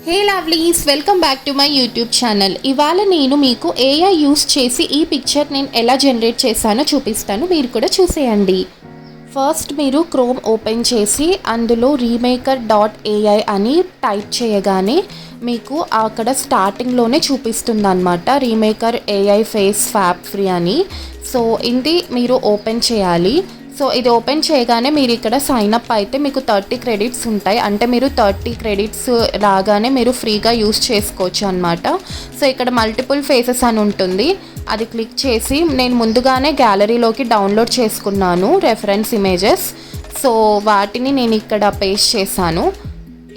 Hey lovelies, welcome back to my YouTube channel. ఇవాళ నేను మీకు ఏఐ యూస్ చేసి ఈ పిక్చర్ నేను ఎలా జనరేట్ చేశానో చూపిస్తాను, మీరు కూడా చూసేయండి. ఫస్ట్ మీరు క్రోమ్ ఓపెన్ చేసి అందులో remake.ai అని టైప్ చేయగానే మీకు అక్కడ స్టార్టింగ్లోనే చూపిస్తుంది అనమాట రీమేకర్ ఏఐ ఫేస్ ఫ్యాబ్ ఫ్రీ అని. సో ఇది మీరు ఓపెన్ చేయాలి. సో ఇది ఓపెన్ చేయగానే మీరు ఇక్కడ సైన్అప్ అయితే మీకు 30 క్రెడిట్స్ ఉంటాయి. అంటే మీరు 30 క్రెడిట్స్ రాగానే మీరు ఫ్రీగా యూస్ చేసుకోవచ్చు అనమాట. సో ఇక్కడ మల్టిపుల్ ఫేసెస్ అని ఉంటుంది, అది క్లిక్ చేసి నేను ముందుగానే గ్యాలరీలోకి డౌన్లోడ్ చేసుకున్నాను రెఫరెన్స్ ఇమేజెస్. సో వాటిని నేను ఇక్కడ పేస్ట్ చేశాను.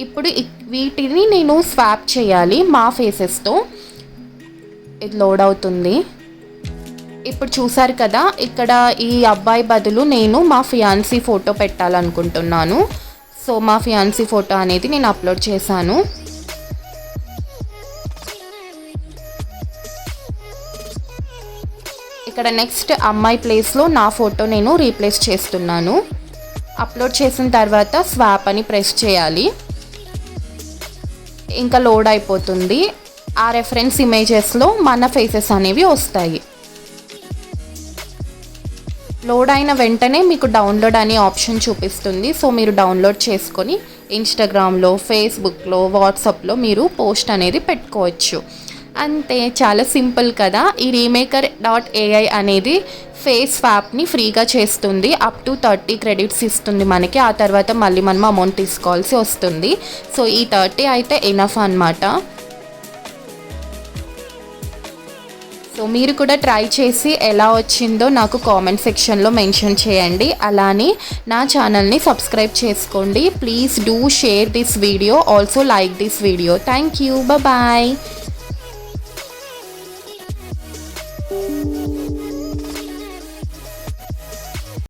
ఇప్పుడు వీటిని నేను స్వాప్ చేయాలి మా ఫేసెస్తో. ఇది లోడ్ అవుతుంది. ఇప్పుడు చూసారు కదా, ఇక్కడ ఈ అబ్బాయి బదులు నేను మా ఫియాన్సీ ఫోటో పెట్టాలనుకుంటున్నాను. సో మా ఫియాన్సీ ఫోటో అనేది నేను అప్లోడ్ చేశాను. ఇక్కడ నెక్స్ట్ అమ్మాయి ప్లేస్లో నా ఫోటో నేను రీప్లేస్ చేస్తున్నాను. అప్లోడ్ చేసిన తర్వాత స్వాప్ అని ప్రెస్ చేయాలి. ఇంకా లోడ్ అయిపోతుంది. ఆ రెఫరెన్స్ ఇమేజెస్లో మన ఫేసెస్ అనేవి వస్తాయి. లోడ్ అయిన వెంటనే మీకు డౌన్లోడ్ అనే ఆప్షన్ చూపిస్తుంది. సో మీరు డౌన్లోడ్ చేసుకొని ఇన్స్టాగ్రామ్లో, ఫేస్బుక్లో, వాట్సాప్లో మీరు పోస్ట్ అనేది పెట్టుకోవచ్చు. అంతే, చాలా సింపుల్ కదా. ఈ remake.ai అనేది ఫేస్ ఫ్యాప్ని ఫ్రీగా చేస్తుంది. అప్ టు 30 క్రెడిట్స్ ఇస్తుంది మనకి. ఆ తర్వాత మళ్ళీ మనం అమౌంట్ తీసుకోవాల్సి వస్తుంది. సో ఈ 30 అయితే ఎనఫ్ అన్నమాట. సో మీరు కూడా ట్రై చేసి ఎలా వచ్చిందో నాకు కామెంట్ సెక్షన్లో మెన్షన్ చేయండి. అలానే నా ఛానల్ని సబ్స్క్రైబ్ చేసుకోండి. Please do share this video, also like this video. Thank you, bye.